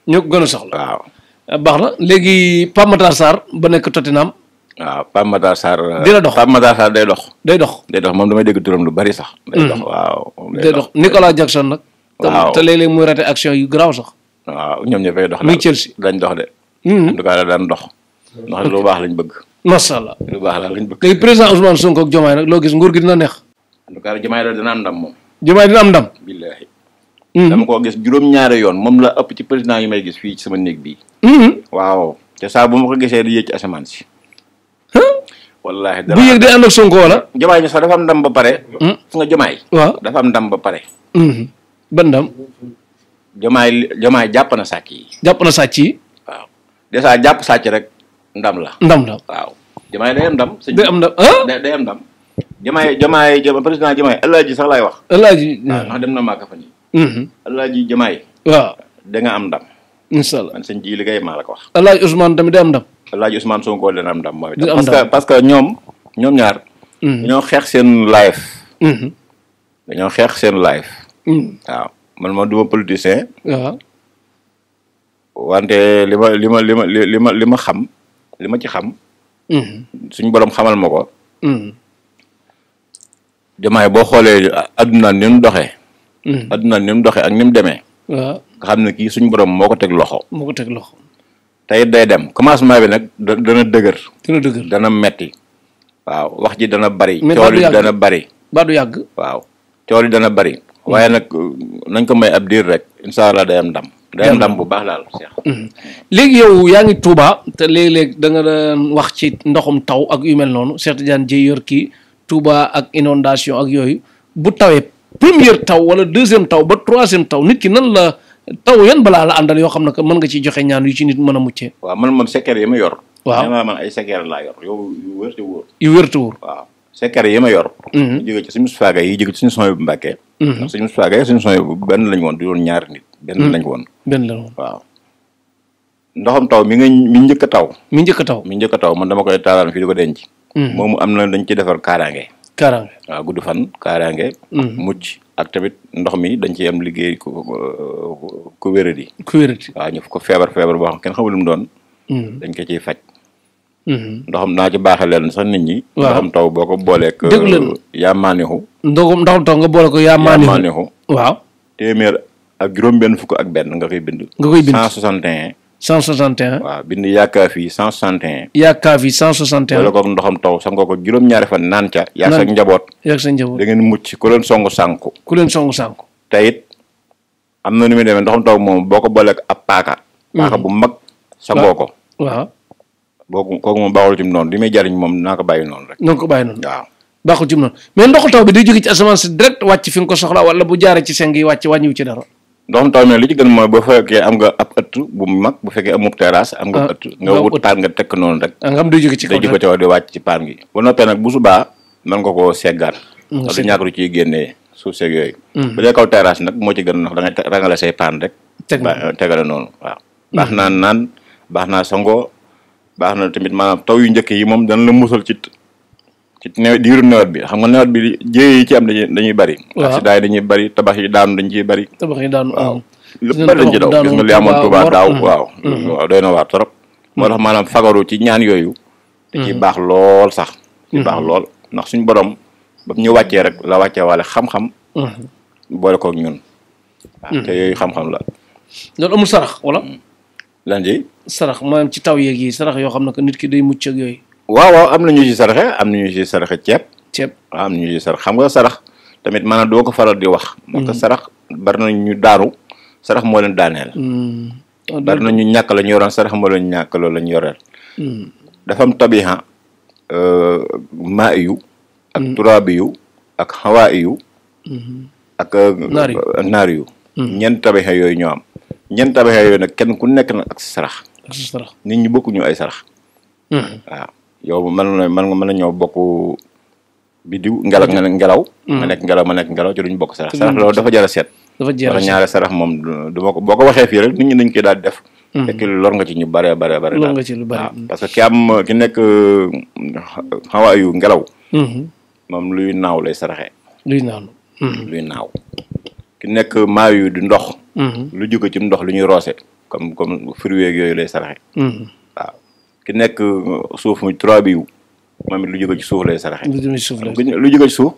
ñoo ko gën a soxla. waaw. baax na léegi Pape Matar Sarr ba nekk Tottenham. waaw Pape Matar Sarr. dina dox Pape Matar Sarr day dox. day dox. day dox moom damay dégg turam lu bari sax. day dox waaw. day dox Nicolas Jackson nag. waaw te léeg-léeg muy raté action yu garaaw sax. waaw ñoom ñoo fay dox. muy Chelsea dañ dox de. en tout cas daan dox. ndax lu baax lañ bëgg. macha allah lu baax la lañ bëgg. léegi président Ousmane Sonko ak Diomaye nag loo gis nguur gi dina neex. en tout cas Diomaye daal dina am ndam moom. Diomaye dina am ndam. billaahi. dama koo gis juróom-ñaari yoon moom la ëpp ci président yi may gis fii ci sama néeg bii. waaw te saa bu ma ko gisee di yéeg ci asamaan si. wallaahi bu yëg day ànd ak Sonko wala. Diomaye ñu sax dafa am ndam ba pare. fu nga Diomaye. waaw dafa am ndam ba pare. ban ndam. Diomaye jàpp na sàcc yi. jàpp na sàcc yi. waaw dèjà jàpp sàcc rek ndam la. ndam la waaw Diomaye day am ndam. day am ndam day am ndam. Diomaye président Diomaye Alaaji sax laay wax. Alaaji waaw ndax dem na Màkka fan yi. Alaaji Diomaye. waaw da nga am ndam. incha allah man sëñ ji liggéey maa la ko wax. Alaaji Ousmane tamit day am ndam. Alaaji Ousmane Sonko dana am ndam mooy. dina am ndam parce que ñoom ñaar. dañoo xeex seen live. dañoo xeex seen live. waaw man ma duma politicien. waaw. wante li ma xam li ma ci xam. suñ borom xamal ma ko. Diomaye boo xoolee adduna ni mu doxee. adduna ni mu doxee ak ni mu demee. waaw nga xam ne kii suñ borom moo ko teg loxo. moo ko teg loxo. tey day dem commencement bi nag dana dëgër. dina dëgër dana metti waaw wax ji dana bari. mais coow li dana bari. ba du yàgg. waaw coow li dana bari. waaye nag nañ ko may ab diir rek incha allah day am ndam. day am ndam bu baax daal Cheikh. léegi yow yaa ngi Touba te léeg-léeg da nga daan wax ci ndoxum taw ak yu mel noonu Cheikh Tidiane Dièye yor kii Touba ak inondation ak yooyu bu tawee première taw wala deuxième taw ba troisième taw nit ki nan la taw yan balaa la àndal yoo xam ne que mën nga ciy joxe ñaan yu ci nit mën a muccee. waaw man secret yi ma yor. waaw man ay secret laa yor yow yu wër te wóor. yu wër te wóor. waaw secret yi ma yor. jóge ci suñu Moustapha Gaye yi jóge ci suñu son bu Mbàkke. ndax suñu Moustapha Gaye suñu son bu benn lañ woon du doon ñaari nit. benn lañ woon. benn la woon waaw. ndoxam taw mi njëkk a taw. mi njëkk a taw. mi njëkk a taw man dama koy taalaan fii di ko denc. moomu am na dañ ci defar kaaraange. kaaraange waaw gudd fan kaaraange. mucc ak tamit ndox mi dañ ciy am liggéey ku wéradi. ku wéradi waaw ñu ko feebar boo xam kenn xamul lu mu doon. dañ ko ciy faj. ndoxam naa ci baaxee leen sax nit ñi. waaw ndoxam taw boo ko booleeg. dégg leen yaa maanixu. ndoxam taw nga boole ko yaa maanixu. waaw. téeméer ak juróom-benn fukk ak benn nga koy bind. nga koy bind 161. 161. waaw bind yaakaar fii 161. yaakaar fii 161. boole koog ndoxam taw sangoo ko juróom-ñaari fan naan ca. yaa sa njaboot. yaa sa njaboot da ngeen mucc ku leen songu sànku. ku leen songu sànku. te it am na nu muy demee ndoxam taw moom boo ko booleeg ab paaka. paaka bu mag sangoo ko. waaw. kooku moom baaxul ci noonu li may jariñ moom naa ko bàyyi noonu rek. na ko bàyyi noonu. waaw baaxul ci noonu mais ndoxu taw bi day jóge ci asamaan si direct wàcc fi nga ko soxla wala bu jaaree ci seng yi wàcc wàññiwu ci dara. ndoxam taw mi li ci gën mooy boo fekkee am nga ab ëtt bu mag bu fekkee amub terrasse am nga ëtt nga wut paan nga tekk noonu rek. nga xam day jóge ci kaw day jóge ci kaw di wàcc ci paan gi. ba noppee nag bu subaa mën nga koo seggaat. nga du ñàkk lu ciy génnee suuf seeg yooyu. bu dee kaw terrasse nag moo ci gën ndax da ngay rangale say paan rek. tegale noonu waaw. baax naa naan baax naa sangoo baax na tamit maanaam taw yu njëkk yi moom dana la musal ci nawet diiru nawet bi xam nga nawet bi jéey yi ci am dañuy bari. waaw accident yi dañuy bari tabax yi daanu dañ ciy bari. tabax yi daanu waaw lépp bari dañ ci daw gis nga li amoon Tuubaa daaw waaw. waaw doy na waar trop. moo tax maanaam fagaru ci ñaan yooyu. da ciy baax lool sax. ci baax lool ndax suñu borom ba ñu wàccee rek la wàccee waale xam-xam. boole koog ñun. waaw te yooyu xam-xam la. loolu amul sarax wala. lan ji. sarax maanaam ci taw yeeg yi sarax yoo xam ne que nit ki day mucc ak yooyu. waaw am na ñu ci saraxe am na ñu ci saraxe ceeb. waaw am na ñu ci sarax xam nga sarax tamit maanaam doo ko faral di wax. parce que sarax bari na ñu daanu sarax moo leen daaneel. bari na ñu ñàkk la ñu yoroon sarax moo leen ñàkk loolu la ñu yoreel. dafa am tabiha maa yu. ak turaabi yu ak xawaa yu. ak naar yu. ñeent tabiha yooyu ñoo am. ñeent tabiha yooyu nag kenn ku nekk nag ak sarax. nit ñi bokkuñu ay sarax. waaw yow mën na ñoo bokk biddiw ngelaw nga ngelaw. ma nekk ngelaw ma nekk ngelaw ci duñ bokk sarax. sarax loolu dafa jar a seet. dafa jar a seet ñaare sarax moom du ma ko boo ko waxee fii rek nit ñi dañ koy daal di def. fekk lor nga ci ñu bare lor nga ci lu bare waaw parce que ki nekk xawaayu ngelaw. moom luy naaw lay saraxee. luy naaw. luy naaw. ki nekk maayu di ndox. lu jóge ci ndox lu ñuy roose comme fruits yeeg yooyu lay saraxe. waaw ki nekk suuf muy 3 bi moom it lu jóge ci suuf lay saraxe. lu jóge ci suuf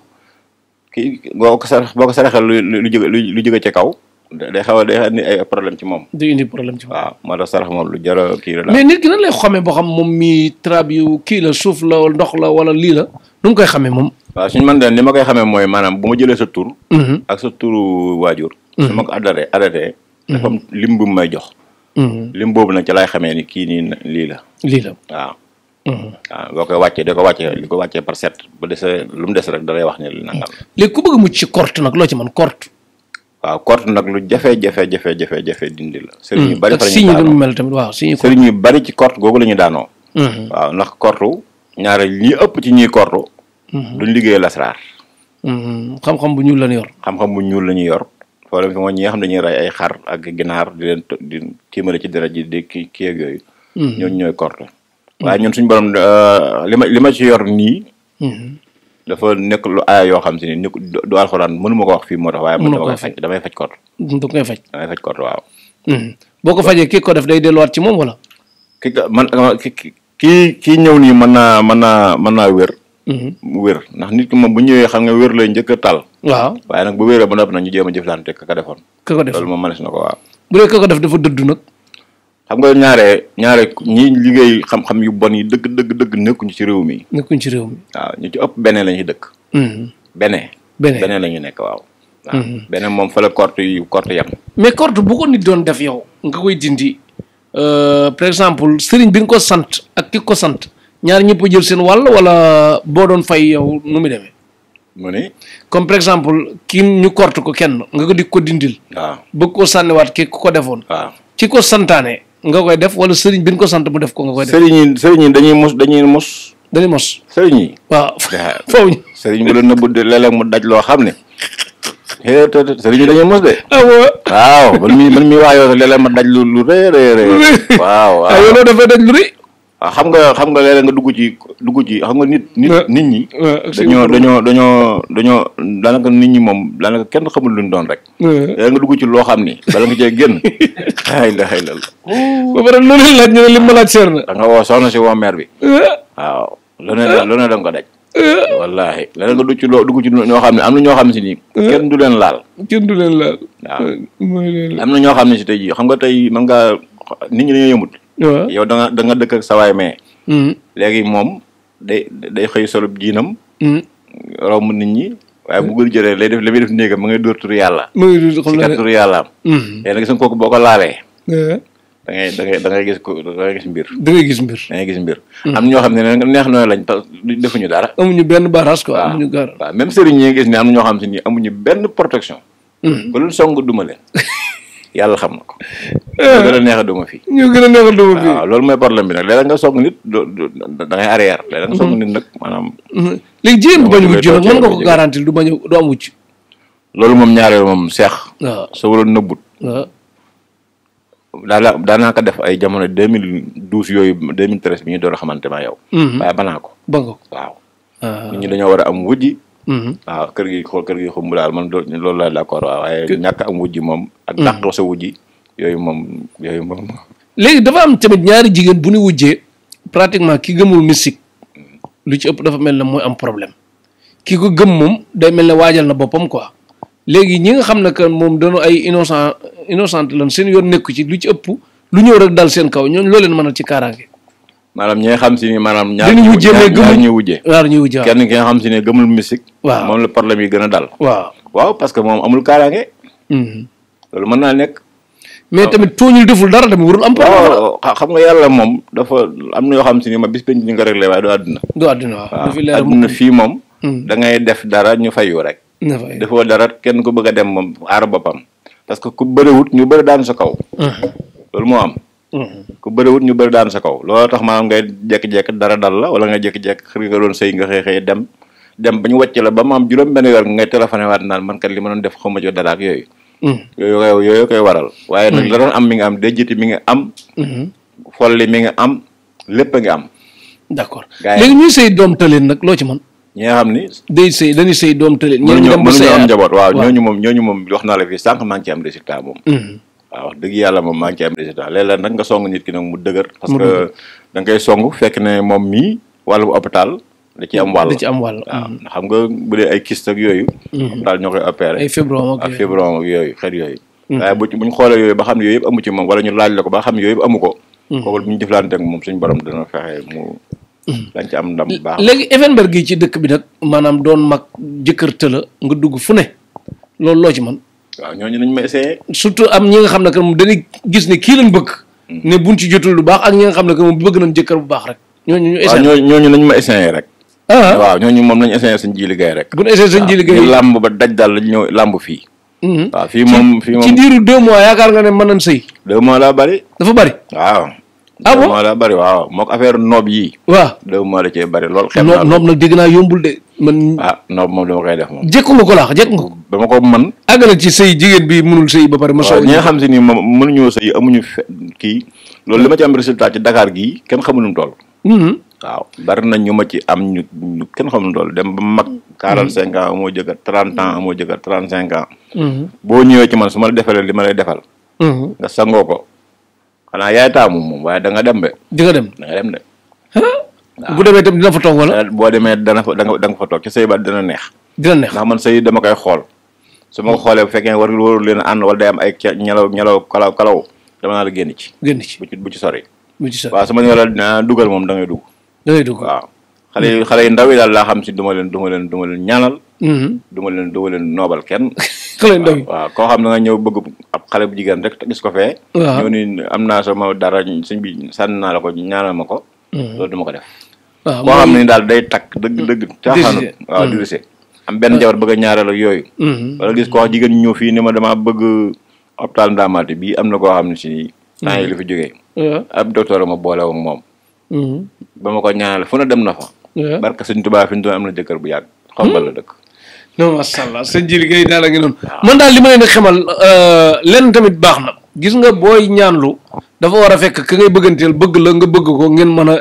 kii boo ko saraxee lu jóge ci kaw day indi ay problème ci moom. day indi problème ci moom. waaw moo tax sarax moom lu jar a kii la. mais nit ki nan lay xamee boo xam moom mi trab yu kii la suuf la ndox la wala lii la nu mu koy xamee moom. waaw suñu man de ni ma koy xamee mooy maanaam bu ma jëlee sa tur. ak sa turu waajur. su ma ko arrêté. dafa am lim bu may jox. lim boobu nag ci laay xamee ni kii nii lii la. waaw. waaw boo koy wàccee da ko wàccee li ko wàccee par 7 bu desee lu mu des rek da lay wax ne li nangam. léegi ku bëgg a mucc ci korte nag loo ci man korte. waaw korte nag lu jafe dindi la. sëriñ yu bari fa la ñuy daanoo ak mel tamit waaw sëriñ yu bari ci korte googu la ñu daanoo. waaw ndax kortu ñaare ñi ëpp ci ñuy kortu. duñ liggéey lasraar. xam-xam bu ñuul la ñu yor. xam-xam bu ñuul la ñuy yor. problème bi mooy ñi nga xam dañuy rey ay xar ak ginaar di leen di tiimale ci dara ji di kii ak yooyu. ñooñu ñooy korte. waaye ñun suñu borom li ma ci yor nii. dafa nekk lu aaya yoo xam si ni du alxuraan mënu ma ko wax fii moo tax. waaye man damay faj korte. da koy faj. damay faj korte waaw. boo ko fajee kii ko def day delluwaat ci moom wala. kii ñëw nii mën naa wér. wér ndax nit ki moom bu ñëwee xam nga wér lay njëkk a tal. waaw waaye nag bu wéree ba noppi nag ñu jéem a jëflante ka defoon. ka ko def loolu moom mënees na ko waaw. bu dee ka ko def dafa dëddu nag. xam nga ñaare ñi liggéey xam-xam yu bon yi dëgg nekkuñu ci réew mi. nekkuñu ci réew mi. waaw ñu ci ëpp beneen la ñuy dëkk. beneen la ñu nekk waaw. waaw beneen moom fa la korte yam. mais korte bu ko nit doon def yow nga koy dindi par exemple sëriñ bi nga ko sant ak ki ko sant ñaar ñëpp jël seen wàll wala boo doon fay yow nu mu demee. mu ne. comme par exemple kii ñu korte ko kenn nga ko di ko dindil. waaw bëgg koo sànniwaat ki ko defoon. waaw ci ko santaane nga koy def wala sëriñ bi nga ko sant mu def ko nga koy def. sëriñ yi dañuy mos. dañuy mos. sëriñ yi. waaw foofu ñu. sëriñ bu la nëbbu de léeg-léeg mu daj loo xam ne. sëriñ yi dañuy mos de. waaw man mi wax yow léeg-léeg ma daj lu rëy. waaw yow loolu dafay daj lu rëy. waaw xam nga léeg-léeg nga dugg ci xam nga nit ñi. dañoo daanaka nit ñi moom daanaka kenn xamul luñ doon rek. léeg nga dugg ci loo xam ni bala nga cee génn. la. ba pare loolu laaj ñu ne li ma laaj seer na. da nga woo soxna si woo mère bi. waaw lu ne da nga ko daj. wallaahi léeg nga dugg ci ñoo xam ne am na ñoo xam si ni. kenn du leen laal. waaw am na ñoo xam ne si tey jii xam nga tey mën ngaa nit ñi dañoo yëmut. yow da nga dëkk ak sawaay mais. léegi moom day xëy solo jiinam. romb nit ñi waaye bu gën jëlee lay def li muy def néegam ma ngay dóor tur yàlla. si kat tur yàlla am. léegi nag gis nga kooku boo ko laalee. da ngay gis mbir. da ngay gis mbir. am ñoo xam ne neex nooy lañ parce que defuñu dara. amuñu benn barrage quoi. amuñu gar waaw même sëriñ ñi gis ne am na ñoo xam si ni amuñu benn protection. ba lu song duma leen. yàlla xam na ko. ñoo gën a neex a duma fii. waaw loolu mooy problème bi nag léeg-léeg nga song nit da ngay arrière léeg-léeg nga song nit nag maanaam. léegi jigéen bu bañ wujj nag mën nga ko garantir du am wujj. loolu moom ñaareel moom seex. waaw sa waroon nëbbut. waaw. daanaa ko def ay jamono 2012 yooyu 2013 bi ñu door a xamante ma yow. waaye banaa ko. ba nga ko waaw. nit ñi dañoo war a am wujji. waaw kër gi xumb daal man loolu la d'accord waaw waaye ñàkk am wujji moom. ak dàq sa wujji yooyu moom. léegi dafa am tamit ñaari jigéen bu ñu wujjee pratiquement ki gëmul mystique lu ci ëpp dafa mel ne mooy am problème ki ko gëm moom day mel ne waajal na boppam quoi léegi ñi nga xam ne que moom dañoo ay innocent lan seen yoon nekku ci lu ci ëpp lu ñëw rek dal seen kaw ñooñu loo leen mënal ci kaaraange. maanaam ñi nga xam si ni maanaam. ñaar ñuy wujjee kenn ki nga xam si ne gëmul mystique. waaw moom la problème yi gën a dal. waaw parce que moom amul kaaraange. loolu mën naa nekk. mais tamit tooñul deful dara tamit warul am. waaw xam nga yàlla moom dafa am na yoo xam si ni ma bis penc ñu nga réglé waaye du àdduna. waaw àdduna fii moom. da ngay def dara ñu fayu rek. defoo dara kenn ku bëgg a dem moom aar boppam. parce que ku bëriwut ñu bëri daan sa kaw. loolu moo am. ku bëriwut ñu bëri daan sa kaw looloo tax maanaam ngay jékki-jékki dara dal la wala nga jékki-jékki xëy nga doon sëy nga xëy dem ba ñu wàcc la ba mu am juróom-benn weer ngay téléphoné waat naan man kat li ma doon def xawma jo dara ak yooyu. yooyu koy waral. waaye nag la doon am mi nga am déjjiti mi nga am. folli mi nga am lépp a nga am. d'accord léegi ñuy sëy doom tëleen nag loo ci mën. ñi nga xam ni. dañuy sëy doom tëleen. mënuñu am njaboot waaw ñooñu moom wax naa la fii sànq maa ngi ci am résultat moom. waaw wax dëgg yàlla moom maa ngi ci am résultat léeg-léeg nag nga song nit ki nag mu dëgër. parce que da nga koy song fekk ne moom mii wàllu hôpital da ci am wàll. da ci am wàll. waaw xam nga bu dee ay kyste ak yooyu. hôpital ñoo koy opéré. ay fibrome ak fibrome ak yooyu xeet yooyu. waaye buñ xoolee yooyu ba xam ne yooyu yëpp amu ci moom wala ñu laaj la ko ba xam ne yooyu yëpp amu ko. kooku bu ñu jëflante ak moom suñu borom dana fexe mu. dañ ci am ndam bu baax. léegi Effenberg gi ci dëkk bi nag maanaam doon mag jëkkër tëla nga dugg fu ne loolu loo ci man waaw ñooñu nañ ma essayé. surtout am ñi nga xam ne que moom dañuy gis ne kii lañ bëgg. ne buñ ci jotul lu baax ak ñi nga xam ne que moom bëgg nañ jëkkër bu baax rek. ñooñu ñu essayé waaw ñooñu nañ ma essayé rek. waaw ñooñu moom nañ essayé seen ji liggéey rek. bu ñu essayé seen ji liggéey ñu làmb ba daj daal lañ ñëw làmb fii. waaw fii moom ci diiru 2 mois yaakaar nga ne mën nañ sëy. 2 mois laa bari. dafa bari. waaw. ah bon 2 mois laa bari waaw mook affaire noob yii. waaw 2 mois la cee bari lool. xeeb naa noob nag dégg naa yombul de man. noob moom dama koy def moom. jekku nga ko laax jekku nga ko. dama ko mën. àgg na ci sëy jigéen bi mënul sëy ba pare. ma waaw ñi nga xam si ni moom mënuñoo sëy amuñu kii loolu li ma ci am résultat ci Dakar gii kenn xamul nu mu toll. waaw bari na ñu ma ci am ñu kenn xamul nu mu toll dem ba mag. 45 ans amoo jëkkër 30 ans amoo jëkkër 35 ans. boo ñëwee ci man su ma la defalee li ma lay defal. nga sangoo ko. xanaa yaay taamu moom waaye da nga dem de. di nga dem da nga dem de. bu demee itam dina fa toog wala. boo demee da nga fa toog ci sëy ba dina neex. dina neex ndax man sëy dama koy xool. su ma ko xoolee bu fekkee warul leen a ànd wala day am ay ñelaw kalaw dama naa la génn ci. génn ci bu ci sori. bu ci sori waaw su ma nee la dugal moom da ngay dugg. da ngay dugg waaw. xale yu ndaw yi daal laa xam si du ma leen ñaanal. du ma leen noobal kenn. xale yu ndaw yi waaw koo xam ne nga ñëw bëgg ab xale bu jigéen rek gis ko fee. waaw ñëw ni am naa sama dara suñ bi sànni naa la ko ñaanal ma ko. loolu du ma ko def. waaw koo xam ne ni daal day takk dëgg. caaxaanut waaw di dese. am benn jabar bëgg a ñaareel ak yooyu. wala gis koo jigéen ñëw fii ni ma damaa bëgg hôpital Ndamaati bii am na koo xam ne si temps yi li fi jógee. ab docteur ma boole ak moom. ba ma ko ñaanal fu na dem na fa. barka sëñ Tuubaa fi mu am na jëkkër bu yàgg xombal la dëkk. non macha allah sëñ Jili Gueye daal a ngi noonu. man daal li ma leen di xamal lenn tamit baax na. gis nga booy ñaanlu dafa war a fekk ka ngay bëgganteel bëgg la nga bëgg ko ngeen mën a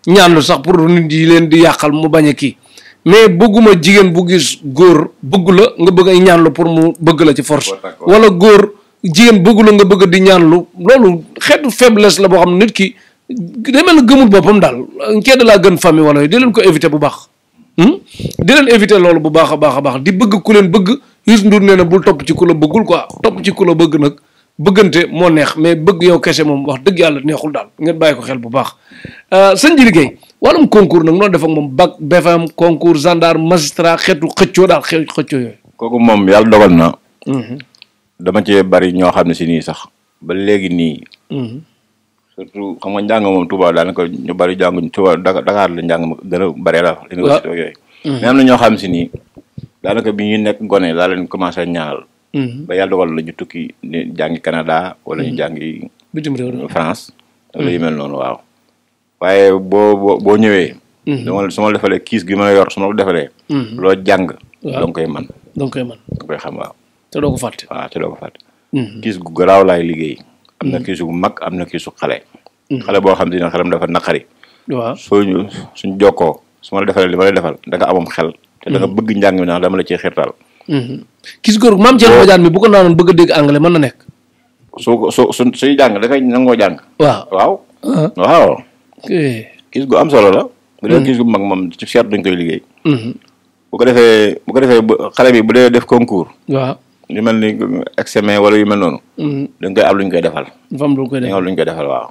ñaanlu sax pour nit yi leen di yàqal mu bañ a kii mais bëgguma jigéen bu gis góor bëgg la nga bëgg ay ñaanlu pour mu bëgg la ci force. wala góor jigéen bëgg la nga bëgg di ñaanlu loolu xeetu faiblesse la boo xam nit ki. day mel ne gëmul boppam daal kee da laa gën famille wala di leen ko éviter bu baax di leen éviter loolu bu baax a baax di bëgg ku leen bëgg Youssou Ndour nee na bul topp ci ku la bëggul quoi topp ci ku la bëgg nag bëggante moo neex mais bëgg yow kese moom wax dëgg yàlla neexul daal ngeen bàyyi ko xel bu baax sëñ Jili Gueye wàllum concours nag noonu def ak moom bac BFM concours gendarme magistrat xeetu xëccoo daal xëccoo yooyu. kooku moom yàlla dogal na. dama cee bari ñoo xam ne si nii sax ba léegi nii. surtout xam nga njàng moom Touba daanaka ñu bari jànguñ Touba Dakar la njàng ma gën a bari la. université yooyu. mais am na ñoo xam si nii daanaka bi ñuy nekk gone laa leen commencé ñaanal. ba yàlla dogal la ñu tukki jàngi Canada wala ñu jàngi. bitim réew France. wala yu mel noonu waaw. waaye boo ñëwee. su ma la defalee kiis gi ma yor su ma la defalee. loo jàng. waaw danga koy man danga koy man danga koy xam waaw. te doo ko fàtte. waaw te doo ko fàtte. kiis gu garaaw laay liggéey. am na kiisu mag am na kiisu xale. xale boo xam ne xelam dafa naqari. waaw suñ jokkoo su ma la defalee li ma lay defal da nga amam xel. te da nga bëgg njàng mi ndax dama la ciy xirtal. kiis góor maam Thierno Badiane mi bu ko naanoon bëgg a dégg anglais mën na nekk. suy jàng da ngay nangoo jàng. waaw. waaw. kiis gu am solo la. bu dee kiis gu mag moom ci seet dañ koy liggéey. bu ko defee xale bi bu dee def concours. waaw. yu mel ni examen wala yu mel noonu. dañ koy am lu ñu koy defal. dafa am lu ñu koy defal dañ am lu ñu koy defal waaw.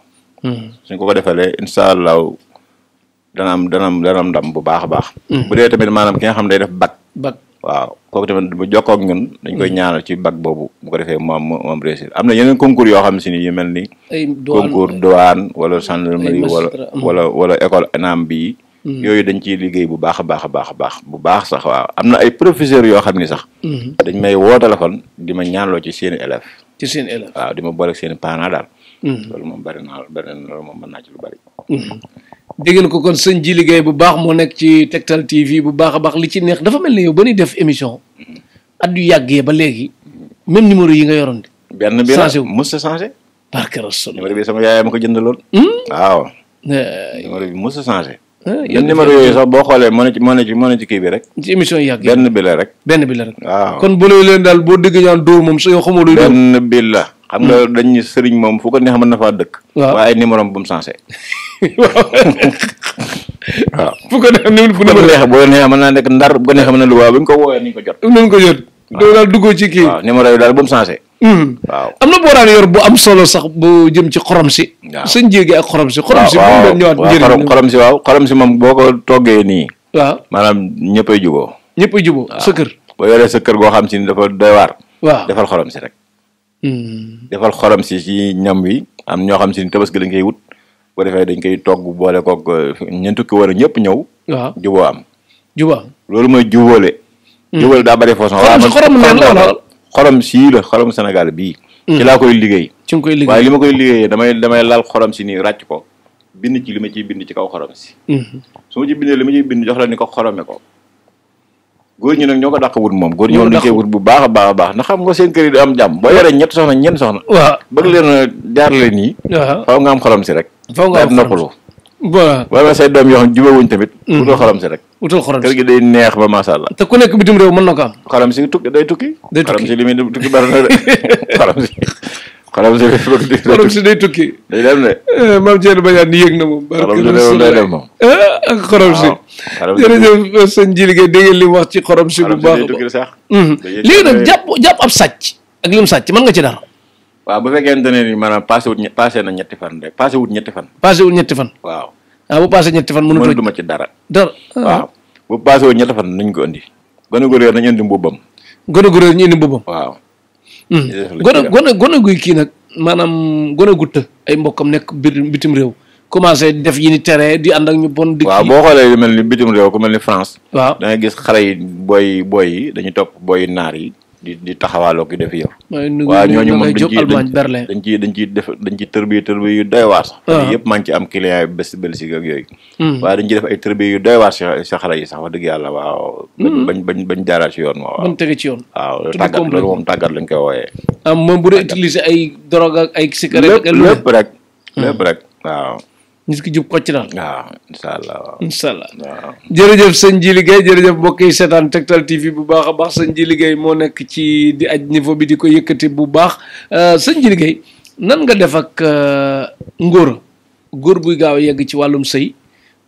suñ ko defalee incha allah dana am ndam bu baax a baax. bu dee tamit maanaam ki nga xam day def bac. waaw kooku tamit bu jokkoo ak ñun dañ koy ñaanal ci bac boobu bu ko defee moom réussir am na yeneen concours yoo xam si ni yu mel ni. concours douane wala gendarmerie wala école ENAM bii. yooyu dañ ciy liggéey bu baax a baax bu baax sax waaw am na ay professeurs yoo xam ni sax. dañ may woo téléphone di ma ñaanloo ci seeni élèves. waaw di ma boole seeni parents daal. loolu moom bari na loolu moom mën naa ci lu bari. dégg nga ko kon sëñ Jili Gueye bu baax moo nekk ci Tektal TV bu baax a baax li ci neex dafa mel ni yow ba ñuy def émission. at yu yàggee ba léegi même numéro yi nga yoroon de. benn bi la mos a changé. barke Rasul numéro bi sama yaay ma ko jëndaloon. waaw. numéro bi mos a changé. yan numéro yooyu sax boo xoolee moo ne ci kii bi rek. ci émission yi yàgg benn bi la rek. benn bi la rek. waaw kon bu leen daal boo dégg ñaan dóor moom sa yoo xamoo luy. benn bi la xam nga dañ ni sëriñ moom fu ko neex mën na faa dëkk. waaw waaye numéro bu mu sensé. waaw fu ko neex ni fu bu ko neex boo neex mën naa nekk Ndar bu ko neex mën na lu waaw bu ñu ko woowee ni ñu ko jot. nañ ko jot. doo daal duggoo ci kii. waaw numéro yi daal bu mu sensé. waaw am na boo daan yor bu am solo sax bu jëm ci xorom si. waaw sëñ jéegi ak xorom si. xorom si moom la ñëwaat njëriñ. xorom si waaw xorom si moom boo ko toggee nii. waaw maanaam ñëppay juboo. ñëpp a juboo sa kër. boo yoree sa kër goo xam si ni dafa doy waar. waaw defal xorom si rek. defal xorom si ci ñam wi am ñoo xam si ni tabaski lañ koy wut bu defee dañ koy togg boole koog ñeent tukki war a ñëpp ñëw. waaw juboo am. juboo am loolu mooy jubóole. jubóole daa bari façon. xorom neen la wala. xorom sii la xorom Sénégal bii. ci laa koy liggéey. ci nga koy liggéey waaye li ma koy liggéeyee damay laal xorom si nii ràcc ko bind ci li ma ciy bind ci kaw xorom si. su ma ci bindee li ma ciy bind jox la ni ko xorome ko. góor ñi nag ñoo ko dàq wut moom góor ñi moom dañ koy wut bu baax a baax a baax ndax xam nga seen kër yi du am jàmm boo yoree ñett soxna ñeent soxna. waaw bëgg leen a jaarale nii. waaw faaw nga am xorom si rek. faaw nga am noppalu. voilà wala say doom yoo xam jubawuñ tamit. wutal xorom si rek. wutal xorom kër si gi day neex ba macha allah. te ku nekk bitim réew mën na ko am. xorom si tukki day tukki. day tukki xorom si li muy tukki bari na de xorom si. xorom si xorom si day tukki. day dem de. maam Thierno Badiane ni yëg na moom. xorom si day dem moom. ak xorom si. jërëjëf sëñ Jili Gueye dégg ngeen li mu wax ci xorom si bu baax. day tukki sax. léegi nag jàpp ab sàcc ak lim sàcc mën nga ci dara. waaw bu fekkente ne ni maanaam passé na ñetti fan rek passé wut ñetti fan. passé wul ñetti fan. waaw. bu passé ñetti fan mënutoo mënatuma ci dara. dara waaw bu passé wut ñetti fan nañ ko indi. gone gu réer nañ indi mbubbam. gone gu réer ñu indi mbubbam. waaw. gone guy kii nag maanaam gone gu të ay mbokkam nekk bitim réew commencé def yi ni tere di ànd ak ñu bon. di waaw boo xoolee lu mel ni bitim réew ku mel ni France. waaw da ngay gis xale yi booy yi dañuy topp booy naar yi di taxawaaloo ki def yow. waaw ñooñu moom dañ ciy tërbiye yu doy waar sax. yëpp maa ngi ci am client yu bés Belgique ak yooyu. waaye dañ ciy def ay tërbiye yu doy waar sa xale yi sax wax dëgg yàlla waaw. bañ jaaraat ci yoon waaw. bañ tege ci yoon. waaw loolu moom tàggat lañ koy wooyee. moom bu dee utiliser ay drogue ak ay cigarette. lépp rek waaw. nit ki jub kocc daal. waaw incha allah waaw. incha allah waaw. jërëjëf sëñ Jili Gueye jërëjëf mbokk yi seetaan Tektal TV bu baax a baax sëñ Jili Gueye moo nekk ci di aj niveau bi di ko yëkkati bu baax sëñ Jili Gueye nan nga def ak góor buy gaaw a yegg ci wàllum sëy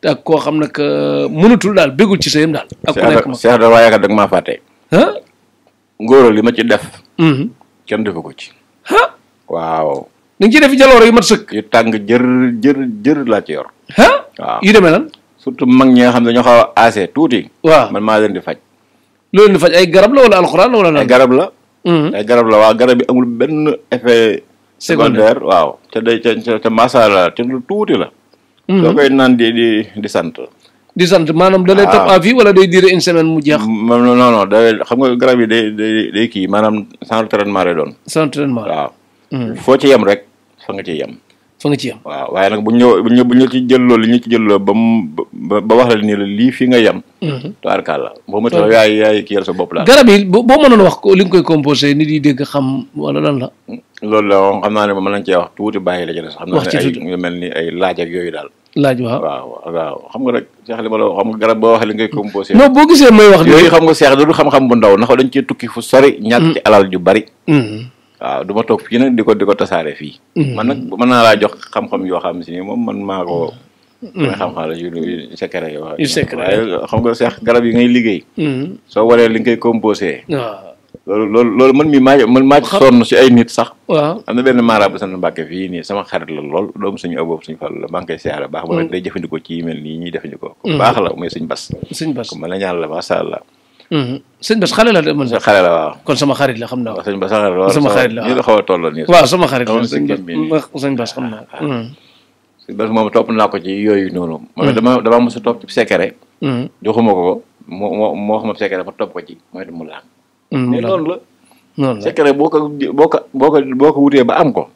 ak koo xam ne que mënatul daal bégul ci sëyam daal. ak ku nekk ma Cheikh da waaye kat da nga maa fàtte. ngóor li ma ci def. kenn defu ko ci. waaw. da nga ciy def jaloore yu mat sëkk. yu tàng jër laa ci yor. waaw yu demee lan. surtout mag ñi nga xam ne dañoo xaw a aase tuuti. waaw man maa leen di faj. loolu di faj ay garab la wala alxuraan la wala. ay garab la. ay garab la waaw garab yi amul benn effet. secondaire waaw te day te masala te lu tuuti la. soo koy naan di sant. di sant maanaam da lay topp à vie wala day diire une semaine mu jeex. non day xam nga garab yi day kii maanaam sans traitement lay doon. sans traitement waaw. foo ci yem rek fa nga ci yem. fa nga ci yem. waaw waaye nag bu ñu ci jëlloo li ñu ci jëlloo ba wax la ni la lii fii nga yem. tubaarkàlla boo ma tax yaay kii yal sa bopp la. garab yi boo mënoon wax ko li nga koy composé nit yi dégg xam wala lan la. loolu la moom xam naa ne mën nañ cee wax tuuti bàyyi la ci des. xam naa ne ay yu mel ni ay laaj ak yooyu daal. laaj waaw waaw xam nga rek Cheikh li ma la xam nga garab boo waxee li ngay composé. non boo gisee may wax. yooyu xam nga Cheikh du xam-xam bu ndaw ndax dañ cee tukki fu sori. ñàkk ci alal ju bari. waaw du ma toog fii nag di ko tasaare fii. man nag mën naa laa jox xam-xam yoo xam si ni moom man maa ko. mooy xam-xam la yu secret yoo. yu secret waaye xam nga Cheikh garab yi ngay liggéey. soo waree li nga koy composé. waaw loolu man maa ci sonn si ay nit sax. waaw am na benn maarabu sant Mbàkke fii nii sama xarit la lool doomu suñu aboobu suñu Fallu la maa ngi koy siyaare baax moom day jëfandikoo ci mel nii ñuy jëfandikoo. baax la muy suñ bas. suñ bas man la ñaan la macha allah. sëñ Bas xale la de man. xale la waaw. kon sama xarit la xam naa. sëñ Bas xale la sama xarit la waaw ñu xaw a tolloo nii. waaw sama xarit la sëñ Bas xam naa. sëñ Bas moom topp naa ko ci yooyu noonu. moom dama mos a topp ci secret. joxuma ko moo xam secret ba topp ko ci mooy mu laam. mais noonu la. noonu la secret boo ko wutee ba am ko.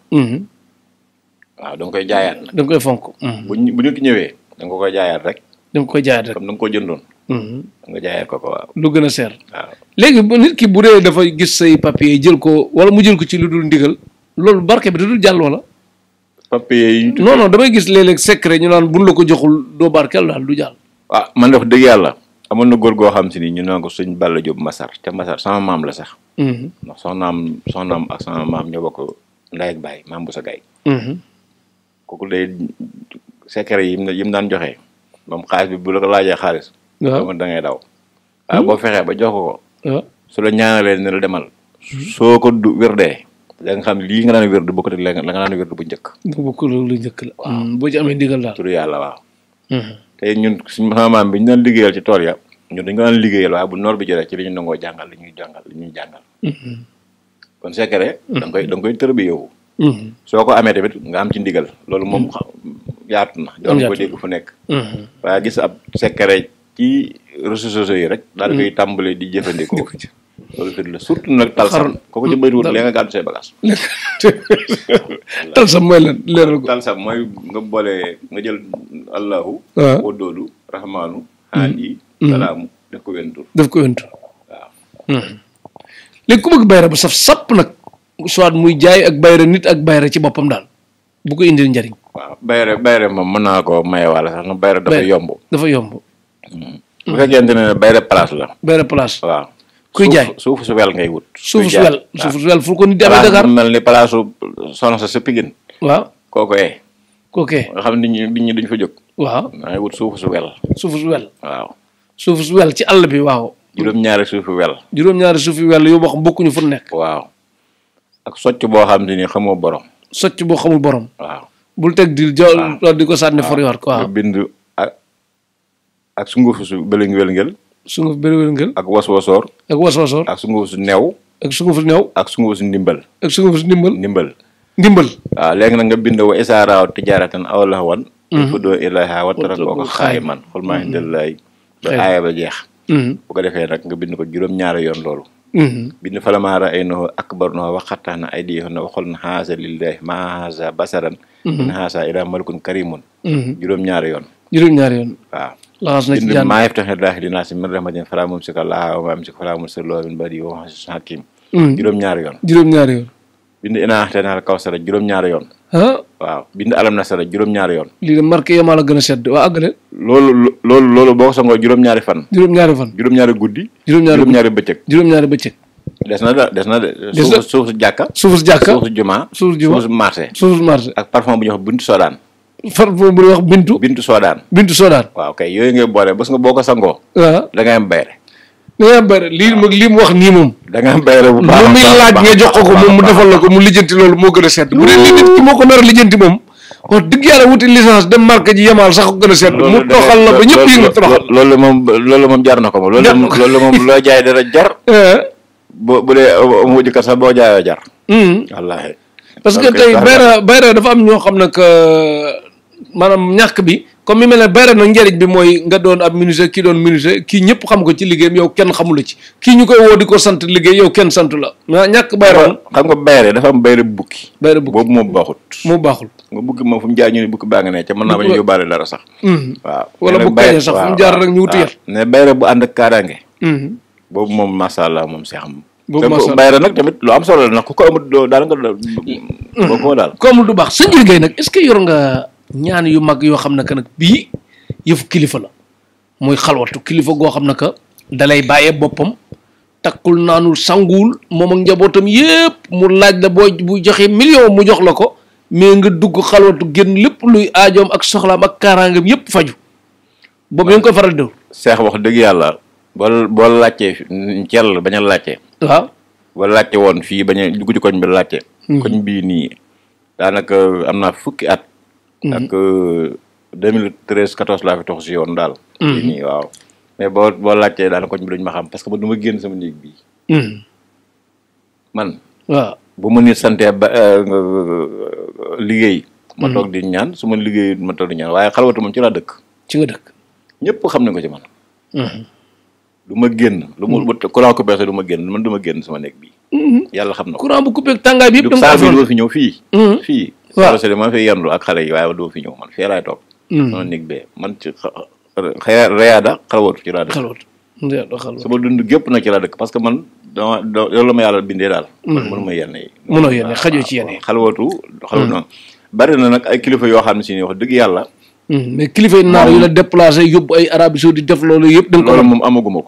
waaw da nga koy jaayaat nag. da nga koy fonk. bu ñu ki ñëwee da nga koy jaayaat rek. da nga koy jaayaat rek comme da nga ko jëndoon. da nga jaayaat ko waaw. lu gën a seer. waaw léegi nit ki bu dee dafa gis say papier jël ko wala mu jël ko ci lu dul ndigal loolu barke bi da dul jàll wala. papier yi ñu. non damay gis léeg-léeg secret ñu naan buñ la ko joxul doo barkeel daal du jàll. waaw man def dëgg yàlla amoon na góor goo xam si ni ñu naan ko sëñ Balla Diop Massar te Massar sama maam la sax. ndax soxnaam ak sama maam ñoo bokk ndey ak baay maam bu sa gay kooku day secret yi mu daan joxe moom xaalis bi bu la ko laajee xaalis moom da ngay daw waaye boo fexee ba jox ko su la ñaanalee ne la demal soo ko du wérdee da nga xam lii nga daan wérdu bokk la nga daan wérdu bu njëkk bokk lu njëkk la boo ci amee ndigal daal turu yàlla waaw te ñun suñu maam bi ñu daan liggéeyal ci tool ya ñun dañ ko daan liggéeyal waaye bu noor bi jotee ci li ñu nangoo jàngal li ñuy jàngal kon secret da nga koy tër bi yow soo ko amee tamit nga am ci ndigal loolu moom yaatu na doon ko dégg fu nekk waaye gis ab secret ci réseaux sociaux yi rek daal koy tàmbale di jëfandikoo loolu fit la surtout nag talsam kooku ci bëriwut léegi nga gàddu say bagage talsam mooy lan leeral ko talsam mooy nga boole nga jël allahu wadoolu rahmaanu haadi salaamu def ko wentur waaw léegi ku bëgg bayra bu saf sapp nag soit muy jaay ak bayra nit ak bayra ci boppam daal bu ko indil njariñ waaw bayra moom mën naa ko maye wala sax nga bayra dafa yomb bu fekkente ne bayra place la bayra place waaw kuy jaay suuf su wel ngay wut suuf su wel fu ko nit amee Dakar mel ni place su soxna sa Pikine waaw kookee nga xam ne nit ñi duñ fa jóg waaw da ngay wut suuf su wel waaw suuf su wel ci àll bi waaw juróom-ñaari suufi wel yoo boo xam bokkuñu fu nekk waaw ak socc boo xam ne ni xamoo borom socc boo xamul borom waaw bul teg di di ko sànni for yor ko waaw bind ak sunguf su bëlëng-wëlngël ak was-wasoor ak sunguf su new ak sunguf su ndimbal waaw léegi nag nga bind wa isaaraaw tijaaratan aw lahwan fudoo ilaha wa tarakooka xaayiman xul maa indallaahi ba aaya ba jeex bu ko defee nag nga bind ko juróom-ñaari yoon loolu bind falamaara ay no akbar no waxataana ay di na waxol na xaasa lillahi ma xaasa basaran in xaasa ila malikun karimun juróom-ñaari yoon waaw bind maa yeftax laahi li naasi min rahmatin falaa mumsika lahaa wa maa yumsik falaa mursila lahu min ba'dihi wa huwa al-azizul hakim juróom-ñaari yoon bind inaa axtaynaakal kawsara juróom-ñaari yoon waaw bind alam nasara juróom-ñaari yoon lii de marqué yamaa la gën a sedd waa àggale loolu boo ko sangoo juróom-ñaari fan juróom-ñaari guddi juróom-ñaari bëccëg des na de suuf su jàkka suuf su jumaa suuf su marché ak parfum bu ñuy wax bintu soodaan bintu soodaan waaw kay yooyu ngay boole bés nga boo ko sangoo da ngay am bayre lii mu wax nii moom da nga am bayre bu baax muy laaj nga jox ko moom mu defal la ko mu lijjanti loolu moo gën a sedd bu dee nit ki moo ko nar a lijjanti moom wax dëgg yàlla wuti licence dem marque ji yemaal sax ko gën a sedd mu toxal la ba ñëpp yi nga toxal loolu moom jar na ko moom loolu moom loo jaay dara jar bu dee amoo jëkkër sax boo jaayoo jar wallaahi parce que tey bayra dafa am ñoo xam ne que maanaam ñàkk bi comme mi mel ne bayra nag njëriñ bi mooy nga doon ab menuisier kii doon menuisier kii ñëpp xam ko ci liggéeyam yow kenn xamula ci kii ñu koy woo di ko sant liggéey yow kenn sant la ñàkk bayra xam nga bayre dafa am bayre bukki boobu moom baaxul nga bukki moom fu mu jaar ñu ne bukki baa nga ne ca mën naa ba ñu yóbbaale dara sax waaw wala bu kañe sax fu mu jaar rek ñu wuti yar ne bayre bu ànd ak kaaraange boobu moom masha Allah moom seex boobu bayre nag tamit lu am solo la nag ku ko amul doo daal nga boo ko daal ko amul du baax sëñ liggéey nag est-ce que yor nga ñaan yu mag yoo xam ne que nag bii yëfu kilifa la muy xalwatu kilifa goo xam ne que dalay bàyyee boppam takkul naanul sanguwul moom ak njabootam yépp mu laaj la bu joxe million mu jox la ko mais nga dugg xalwatu génn lépp luy aajoom ak soxlaam ak kaaraangam yépp faju boobu ñu ngi koy faral di seex wax dëgg yàlla boo laajtee cell bañ a laajte waaw boo laajte woon fii bañ a dugg ci koñ bi laajte koñ bii nii daanaka am naa fukki at ak 2013 14 laa fi tox si yoon daal nii waaw mais boo laajtee daana koñ bi duñ ma xam parce que man du ma génn sama néeg bii man waaw bu ma nit santee ba liggéey ma toog di ñaan su ma liggéey ma toog di ñaan waaye xalwatu moom ci laa dëkk ci nga dëkk ñëpp xam nañ ko ci man du ma génn lu mu courant coupé du ma génn man du ma génn sama néeg bii yàlla xam na ko courant bu coupé tàngaay bi yëpp saal bi doo fi ñëw fii waaw man fi yendu ak xale yi waaye doo fi ñëw man fii laay toog sama néeg bee man ci reyaada xalwatu ci laa dëkk sama dund gépp nag ci laa dëkk parce que man loolu la ma yàlla bindee daal man mënuma yenn yi mënoo yenn xajoo ci yenn yi xalwatu na bari na nag ay kilifa yoo xam ne si ni wax dëgg yàlla mais kilifa yi naar yu la déplacé yóbbu ay Arabie Saoudite def loolu yëpp da nga ko loolu moom amaguma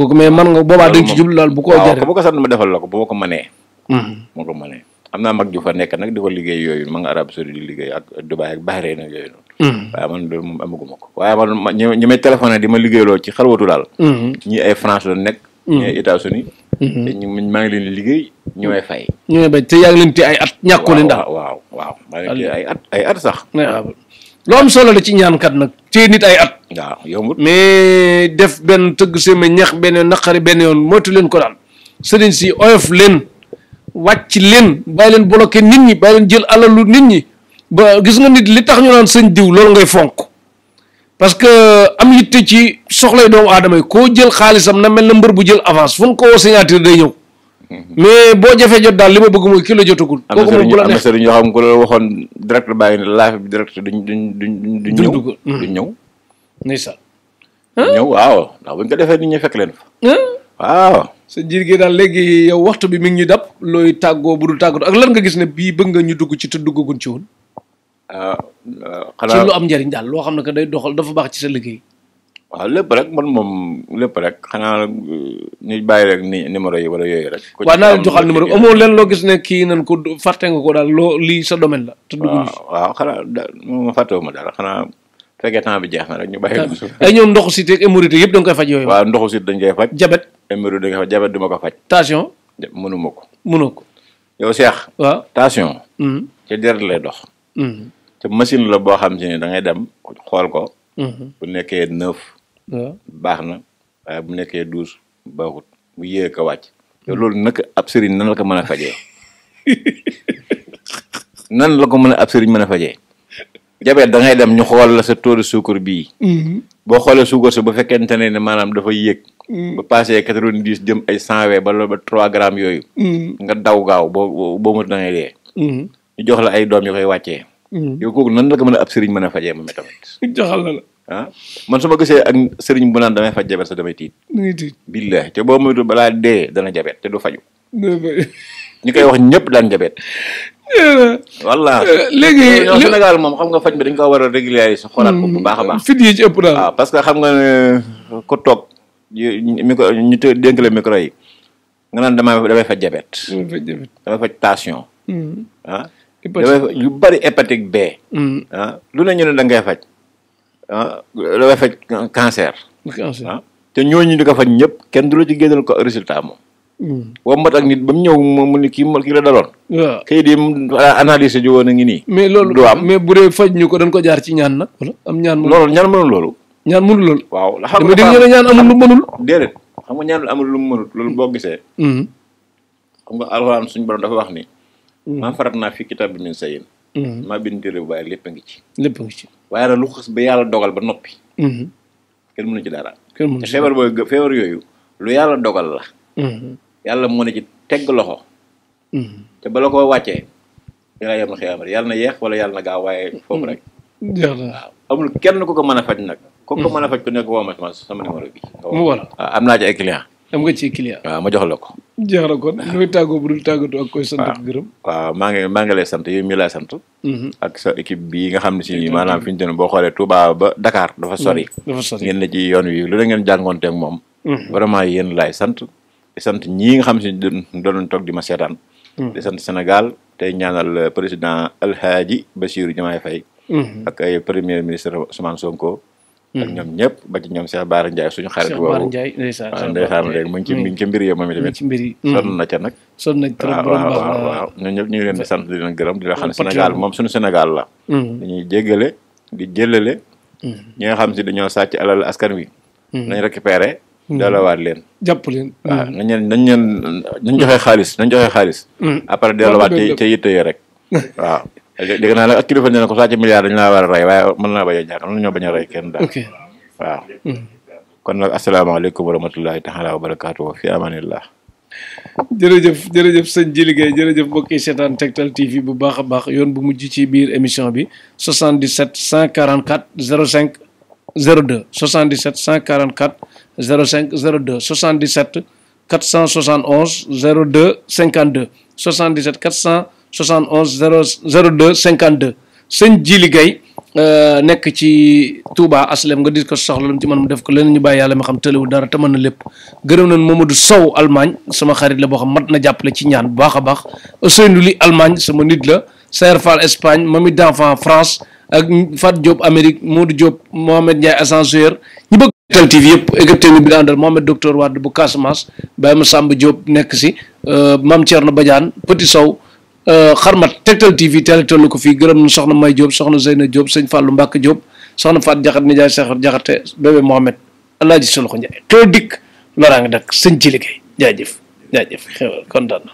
ko mais man nga boobaa dañ ci jublu daal bu ko jar bu ko sant ma defal la ko bu ma ko mënee moo ko mënee am naa mag ju fa nekk nag di ko liggéey yooyu ma nga Arabie Saoudite di liggéey ak Dubaï ak Bahreïn ak yooyu noonu. waaye man loolu moom amaguma ko waaye man ñi may téléphoné di ma liggéeyloo ci xalwatu daal. ñii ay France la nekk. ñii ay États-Unis. te maa ngi leen di liggéey ñu may fay. ñu may bay te yaa ngi leen te ay at ñàkkoo leen daal. waaw maa ngi leen te ay at sax. lu am solo la ci ñaankat nag te nit ay at. waaw yombut. mais def benn tëgg sema ñax benn naqari benn yoon moytu leen ko daal sëriñ si oyof leen wàcc leen bàyyi leen bloqué nit ñi bàyyi leen jël alalu nit ñi ba gis nga nit li tax ñu naan sëñ diw loolu ngay fonk parce que am yitte ci soxlay doomu aadama yi koo jël xaalisam na mel na mbër bu jël avance fu ñu ko woo signature day ñëw mais boo jafee jot daal li ma bëgg mooy ki la jotagul. kooku moom bu la neex am na sëriñ yoo xam ko la waxoon direct bàyyi ne live bi direct duñ ñëw. ndeysaan. ñëw waaw ndax buñ ko defee nit ñi fekk leen fa. waaw. sa jiir gi daal léegi yow waxtu bi mi ngi ñu dab looy tàggoo bu dul tàggoo ak lan nga gis ne bii bëgg nga ñu dugg ci te duggagun ci woon. xanaa ci lu am njariñ daal loo xam ne que day doxal dafa baax ci sa liggéey. waaw lépp rek man moom lépp rek xanaa ñu bàyyi rek ni numéro yi wala yooyu rek. waaw naa leen joxal numéro amoo leen loo gis ne kii nañ ko fàtte nga ko daal loo lii sa domaine la. te dugg waaw xanaa moom fàttewuma dara xanaa fekkee temps bi jeex na rek ñu bàyyi. ay ñoom ndoxu cité ak hémorroïde yëpp da nga koy faj yooyu. waaw ndoxu cité dañ koy faj. jabet hémorroïde dañ koy faj jabet du ma ko faj. tension. mënuma ko. mënoo ko. yow Cheikh. waaw tension. ci deret lay dox. te machine la boo xam si ne da ngay dem xool ko. bu nekkee 9. waaw baax na waaye bu nekkee 12 baaxut bu yéeg ko wàcc. te loolu nag ab sëriñ nan la ko mën a fajee nan la ko mën a ab sëriñ mën a fajee. jabet da ngay dem ñu xool la sa taux de sucre bii. boo xoolee suukar si bu fekkente ne maanaam dafa yéeg. ba passé 90 jëm ay 120 ba 3 grammes yooyu. nga daw gaaw boo mut da ngay dee. ñu jox la ay doom yu koy wàccee. yow kooku nan la ko mën a ab sëriñ mën a fajee moom tamit. joxal na la. man su ma gisee ak sëriñ bu naan damay faj jabet sa damay tiit. billahi te boo moytu balaa dee dana jabet te du faju. ñi koy wax ñëpp daan jabet. walla léegi Sénégal moom xam nga faj bi dañ ko war a régulariser xoolaat ko bu baax a baax. fit yi ci ëpp daal. waaw parce que xam nga ne ko toog micro ñu te dénk la micro yi nga naan damay faj jabet. damay faj tension. damay yu bari hépatique B. lu ne ñu ne da ngay faj. damay faj cancer. te ñooñu di ko faj ñëpp kenn du la ci génnal ko résultat moom. wombat ak nit ba mu ñëw mu ni kii la daloon. waaw kayit yi analyse ji woon a ngi nii. mais loolu du am mais bu dee faj ñu ko dañ ko jaar ci ñaan nag wala am ñaan. loolu ñaan mënul loolu. ñaan mënul loolu. waaw xam nga dama ñaan amul lu mënul. déedéet xam nga ñaan amul lu mënul loolu boo gisee. xam nga alxuraan suñu borom dafa wax ni. maa farat naa fi kitaab bi min sayin. maa bind téere bu waaye lépp a ngi ci. lépp a ngi ci. waaye nag lu xas ba yàlla dogal ba noppi. kenn mënu ci dara. kenn mënu te ci feebar yooyu lu yàlla dogal la. yàlla moo ne ci tegg loxo. te bala koo wàccee. yàlla yem na xiyaamat yàlla na yeex wala yàlla na gaaw waaye foofu rek. jeex na waaw amul kenn ku ko mën a faj nag. ku ko mën a faj ku nekk woo ma sama numéro bi. mu war waaw am naa ci ay client am nga ci client. waaw ma jox la ko. jeex na kon nooy tàggoo bu dul tàggatoo ak koy sant ak gërëm. waaw maa ngi lay sant yow mii lay sant. ak sa équipe bii nga xam ne si maanaam fi ñu toll boo xoolee Touba ba Dakar dafa sori. ngeen ne ci yoon wi lu la ngeen jàngoonteeg moom. vraiment yéen laay sant. di sant ñii nga xam si doon toog di ma seetaan. di sant Sénégal tey ñaanal président Alhaji Bassirou Diomaye Faye. ak ay premier ministre Ousmane Sonko. ak ñoom ñëpp ba ci ñoom Cheikh Bara Ndiaye suñu xarit boobu. ndeysaan léegi mu ngi ci mbir yi moom itamit. sonn na ca nag. sonn nañ trop waaw ñun ñëpp ñu ngi leen di sant di leen gërëm di la xam ne Sénégal moom suñu Sénégal la. dañuy jéggale di jëlale. ñi nga xam si dañoo sàcc alal askan wi. nañ récupéré. delloowaat leen. jàpp leen. waaw nañ joxe xaalis. après delloowaat ca yitte yi rek. waaw dégg naa nag ak kilifa ne ko sàcc milliard dañu laa war a rey waaye mën naa bañ a ñàkk mën nañoo bañ a rey kenn daal. waaw. kon nag asalaamaaleykum wa rahmatullahi taala wa barakaatu fi amanillah. jërëjëf sëñ Djily Gueye jërëjëf mbokki seetaan Tektal TV bu baax a baax yoon bu mujj ci biir émission bi 77 144 05 02 77 144 05 02 77 471 02 52 77 471 02 52 sëñ Djily Gueye nekk ci Touba aslem nga dis ko soxla lu mu ci mën mu def ko leneen ñu bàyyi yàlla ma xam tëlewul dara te mën na lépp gërëm nañ Mamadou Sow Allemagne sama xarit la boo xam mat na jàppale ci ñaan bu baax a baax Ousseynou Ly Allemagne sama nit la Sayer Fall Espagne Mami d'enfant France ak Fat Diop Amérique Modou Diop Mohamed Ndiaye ascenseur ñi bëgg Tektal TV yëpp égrepté bi la àndal Mohamed docteur Wade bu Casamance Baye ma Samba Diop nekk si Mame Thierno Badiane Petit Sow xarmat Tektal TV teel a toll ko fii gërëm na soxna May Diop soxna Zeyna Diop sëñ Fallou Mbacke Diop soxna Fat Jaxate nijaay Seexar Jaxate bébé Mohamed Alaaji Soloxo Ndiaye xew dikk loraa nga dak sëñ ci liggéey jaajëf xewal kontaan na